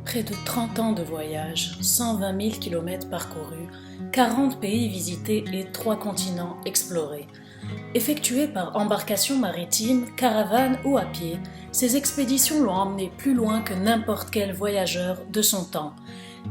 Près de 30 ans de voyage, 120 000 km parcourus, 40 pays visités et 3 continents explorés. Effectuées par embarcation maritime, caravane ou à pied, ces expéditions l'ont emmené plus loin que n'importe quel voyageur de son temps.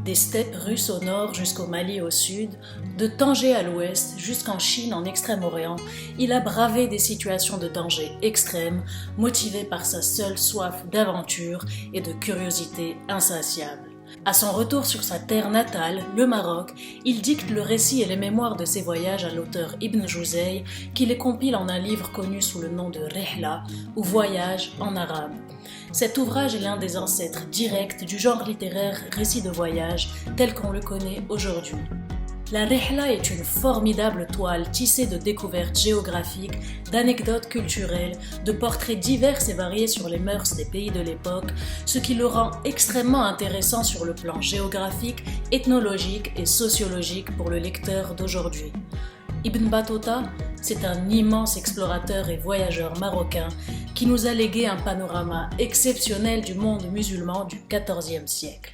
Des steppes russes au nord jusqu'au Mali au sud, de Tanger à l'ouest jusqu'en Chine en Extrême-Orient, il a bravé des situations de danger extrême, motivé par sa seule soif d'aventure et de curiosité insatiable. À son retour sur sa terre natale, le Maroc, il dicte le récit et les mémoires de ses voyages à l'auteur Ibn Jouzey, qui les compile en un livre connu sous le nom de Rihla, ou Voyage en arabe. Cet ouvrage est l'un des ancêtres directs du genre littéraire récit de voyage tel qu'on le connaît aujourd'hui. La Rihla est une formidable toile tissée de découvertes géographiques, d'anecdotes culturelles, de portraits divers et variés sur les mœurs des pays de l'époque, ce qui le rend extrêmement intéressant sur le plan géographique, ethnologique et sociologique pour le lecteur d'aujourd'hui. Ibn Battuta, c'est un immense explorateur et voyageur marocain qui nous a légué un panorama exceptionnel du monde musulman du XIVe siècle.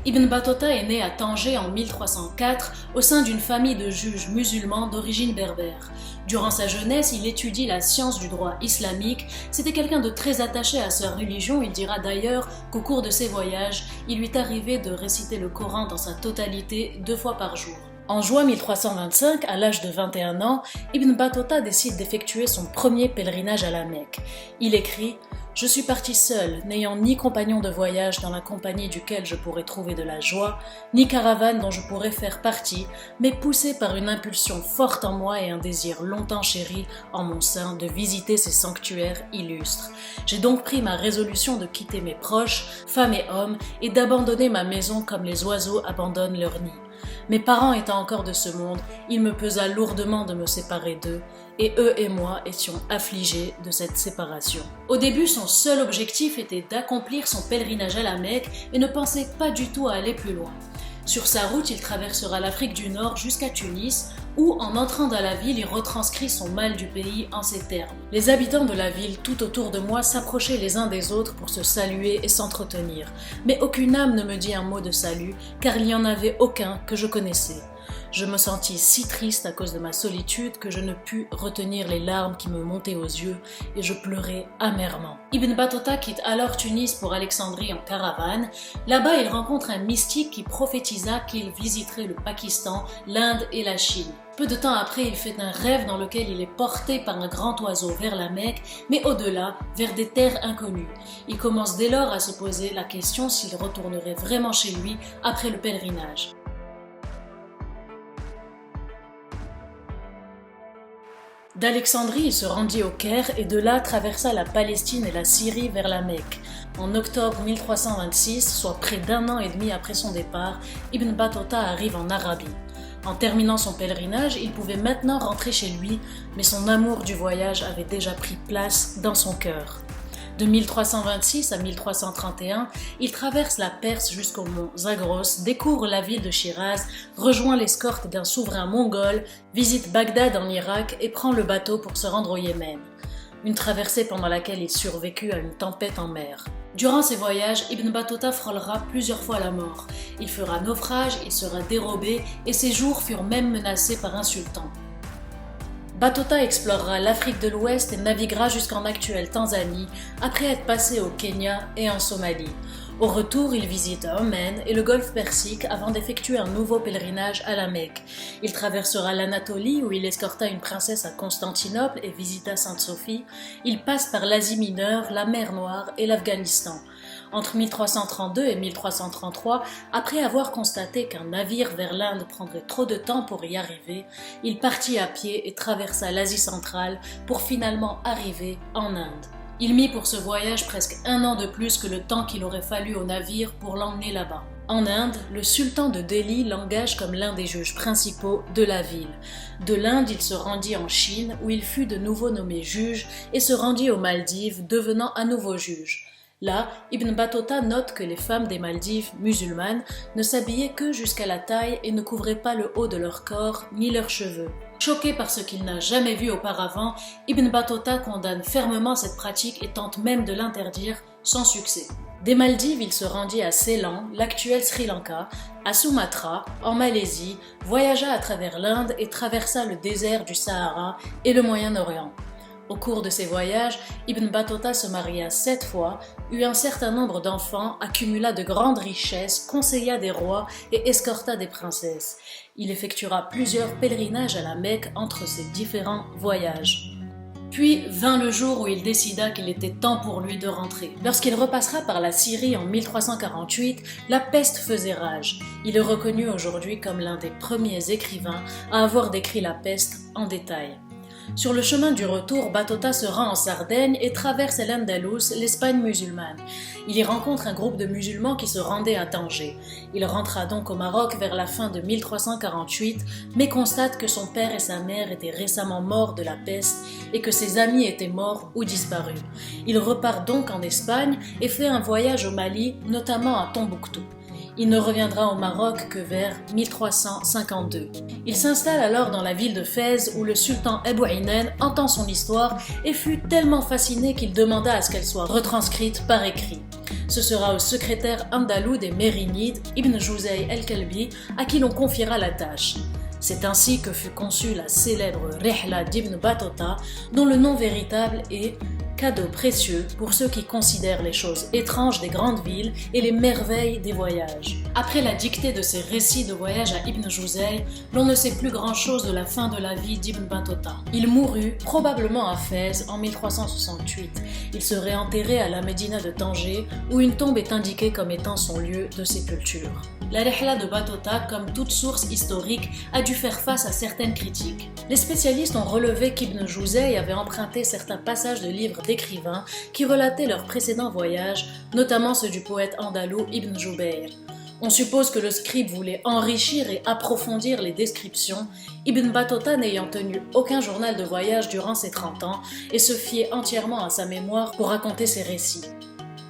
Ibn Battuta est né à Tanger en 1304 au sein d'une famille de juges musulmans d'origine berbère. Durant sa jeunesse, il étudie la science du droit islamique. C'était quelqu'un de très attaché à sa religion. Il dira d'ailleurs qu'au cours de ses voyages, il lui est arrivé de réciter le Coran dans sa totalité 2 fois par jour. En juin 1325, à l'âge de 21 ans, Ibn Battuta décide d'effectuer son premier pèlerinage à la Mecque. Il écrit « Je suis parti seul, n'ayant ni compagnon de voyage dans la compagnie duquel je pourrais trouver de la joie, ni caravane dont je pourrais faire partie, mais poussé par une impulsion forte en moi et un désir longtemps chéri en mon sein de visiter ces sanctuaires illustres. J'ai donc pris ma résolution de quitter mes proches, femmes et hommes, et d'abandonner ma maison comme les oiseaux abandonnent leur nid. Mes parents étant encore de ce monde, il me pesa lourdement de me séparer d'eux, et eux et moi étions affligés de cette séparation. Au début, son seul objectif était d'accomplir son pèlerinage à la Mecque et ne pensait pas du tout à aller plus loin. Sur sa route, il traversera l'Afrique du Nord jusqu'à Tunis, où, en entrant dans la ville, il retranscrit son mal du pays en ces termes. Les habitants de la ville tout autour de moi s'approchaient les uns des autres pour se saluer et s'entretenir, mais aucune âme ne me dit un mot de salut, car il n'y en avait aucun que je connaissais. Je me sentis si triste à cause de ma solitude que je ne pus retenir les larmes qui me montaient aux yeux et je pleurais amèrement. Ibn Battuta quitte alors Tunis pour Alexandrie en caravane. Là-bas, il rencontre un mystique qui prophétisa qu'il visiterait le Pakistan, l'Inde et la Chine. Peu de temps après, il fait un rêve dans lequel il est porté par un grand oiseau vers la Mecque, mais au-delà, vers des terres inconnues. Il commence dès lors à se poser la question s'il retournerait vraiment chez lui après le pèlerinage. D'Alexandrie, il se rendit au Caire et de là traversa la Palestine et la Syrie vers la Mecque. En octobre 1326, soit près d'1 an et demi après son départ, Ibn Battuta arrive en Arabie. En terminant son pèlerinage, il pouvait maintenant rentrer chez lui, mais son amour du voyage avait déjà pris place dans son cœur. De 1326 à 1331, il traverse la Perse jusqu'au mont Zagros, découvre la ville de Shiraz, rejoint l'escorte d'un souverain mongol, visite Bagdad en Irak et prend le bateau pour se rendre au Yémen. Une traversée pendant laquelle il survécut à une tempête en mer. Durant ses voyages, Ibn Battuta frôlera plusieurs fois la mort. Il fera naufrage, il sera dérobé et ses jours furent même menacés par un sultan. Battuta explorera l'Afrique de l'Ouest et naviguera jusqu'en actuelle Tanzanie, après être passé au Kenya et en Somalie. Au retour, il visite Oman et le golfe Persique avant d'effectuer un nouveau pèlerinage à la Mecque. Il traversera l'Anatolie où il escorta une princesse à Constantinople et visita Sainte-Sophie. Il passe par l'Asie mineure, la mer Noire et l'Afghanistan. Entre 1332 et 1333, après avoir constaté qu'un navire vers l'Inde prendrait trop de temps pour y arriver, il partit à pied et traversa l'Asie centrale pour finalement arriver en Inde. Il mit pour ce voyage presque 1 an de plus que le temps qu'il aurait fallu au navire pour l'emmener là-bas. En Inde, le sultan de Delhi l'engage comme l'un des juges principaux de la ville. De l'Inde, il se rendit en Chine où il fut de nouveau nommé juge et se rendit aux Maldives, devenant à nouveau juge. Là, Ibn Battuta note que les femmes des Maldives musulmanes ne s'habillaient que jusqu'à la taille et ne couvraient pas le haut de leur corps ni leurs cheveux. Choqué par ce qu'il n'a jamais vu auparavant, Ibn Battuta condamne fermement cette pratique et tente même de l'interdire, sans succès. Des Maldives, il se rendit à Ceylan, l'actuel Sri Lanka, à Sumatra, en Malaisie, voyagea à travers l'Inde et traversa le désert du Sahara et le Moyen-Orient. Au cours de ses voyages, Ibn Battuta se maria 7 fois, eut un certain nombre d'enfants, accumula de grandes richesses, conseilla des rois et escorta des princesses. Il effectuera plusieurs pèlerinages à la Mecque entre ses différents voyages. Puis vint le jour où il décida qu'il était temps pour lui de rentrer. Lorsqu'il repassera par la Syrie en 1348, la peste faisait rage. Il est reconnu aujourd'hui comme l'un des premiers écrivains à avoir décrit la peste en détail. Sur le chemin du retour, Battuta se rend en Sardaigne et traverse l'Andalous, l'Espagne musulmane. Il y rencontre un groupe de musulmans qui se rendaient à Tanger. Il rentra donc au Maroc vers la fin de 1348, mais constate que son père et sa mère étaient récemment morts de la peste et que ses amis étaient morts ou disparus. Il repart donc en Espagne et fait un voyage au Mali, notamment à Tombouctou. Il ne reviendra au Maroc que vers 1352. Il s'installe alors dans la ville de Fès où le sultan Abou Aynen entend son histoire et fut tellement fasciné qu'il demanda à ce qu'elle soit retranscrite par écrit. Ce sera au secrétaire andalou des Mérinides, Ibn Juzay el-Kalbi, à qui l'on confiera la tâche. C'est ainsi que fut conçue la célèbre Rihla d'Ibn Battuta, dont le nom véritable est cadeau précieux pour ceux qui considèrent les choses étranges des grandes villes et les merveilles des voyages. Après la dictée de ces récits de voyage à Ibn Juzay, l'on ne sait plus grand-chose de la fin de la vie d'Ibn Battuta. Il mourut probablement à Fès en 1368. Il serait enterré à la Médina de Tanger, où une tombe est indiquée comme étant son lieu de sépulture. La Rihla de Battuta, comme toute source historique, a dû faire face à certaines critiques. Les spécialistes ont relevé qu'Ibn Juzay avait emprunté certains passages de livres d'écrivains qui relataient leurs précédents voyages, notamment ceux du poète andalou Ibn Jubayr. On suppose que le scribe voulait enrichir et approfondir les descriptions, Ibn Battuta n'ayant tenu aucun journal de voyage durant ses 30 ans et se fiait entièrement à sa mémoire pour raconter ses récits.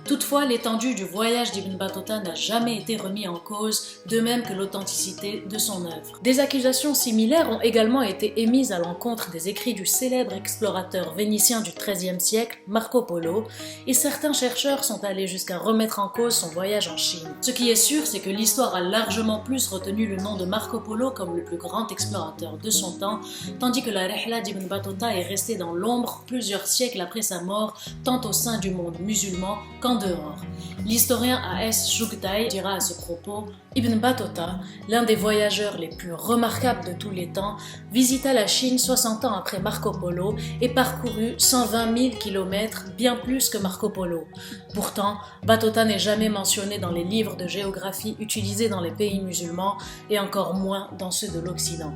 Toutefois, l'étendue du voyage d'Ibn Battuta n'a jamais été remis en cause, de même que l'authenticité de son œuvre. Des accusations similaires ont également été émises à l'encontre des écrits du célèbre explorateur vénitien du XIIIe siècle, Marco Polo, et certains chercheurs sont allés jusqu'à remettre en cause son voyage en Chine. Ce qui est sûr, c'est que l'histoire a largement plus retenu le nom de Marco Polo comme le plus grand explorateur de son temps, tandis que la Rihla d'Ibn Battuta est restée dans l'ombre plusieurs siècles après sa mort, tant au sein du monde musulman qu'en dehors. L'historien A.S. Jugtai dira à ce propos: Ibn Battuta, l'un des voyageurs les plus remarquables de tous les temps, visita la Chine 60 ans après Marco Polo et parcourut 120 000 km, bien plus que Marco Polo. Pourtant, Battuta n'est jamais mentionné dans les livres de géographie utilisés dans les pays musulmans et encore moins dans ceux de l'Occident.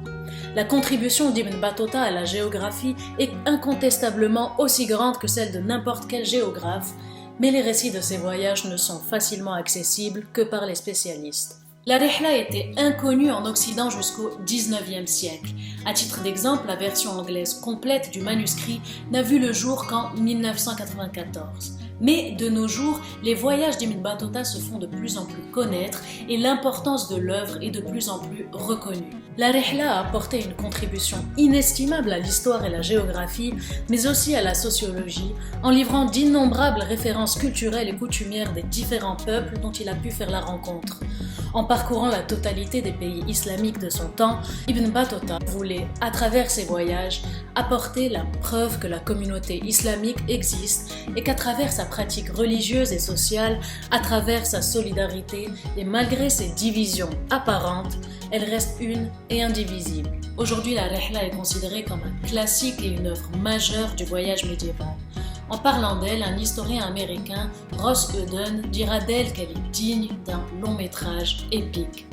La contribution d'Ibn Battuta à la géographie est incontestablement aussi grande que celle de n'importe quel géographe, mais les récits de ces voyages ne sont facilement accessibles que par les spécialistes. La Rihla était inconnue en Occident jusqu'au XIXe siècle. À titre d'exemple, la version anglaise complète du manuscrit n'a vu le jour qu'en 1994. Mais de nos jours, les voyages d'Ibn Battuta se font de plus en plus connaître et l'importance de l'œuvre est de plus en plus reconnue. La Rihla a apporté une contribution inestimable à l'histoire et la géographie, mais aussi à la sociologie, en livrant d'innombrables références culturelles et coutumières des différents peuples dont il a pu faire la rencontre. En parcourant la totalité des pays islamiques de son temps, Ibn Battuta voulait, à travers ses voyages, apporter la preuve que la communauté islamique existe et qu'à travers sa pratique religieuse et sociale, à travers sa solidarité et malgré ses divisions apparentes, elle reste une et indivisible. Aujourd'hui, la Rihla est considérée comme un classique et une œuvre majeure du voyage médiéval. En parlant d'elle, un historien américain, Ross Eden, dira d'elle qu'elle est digne d'un long métrage épique.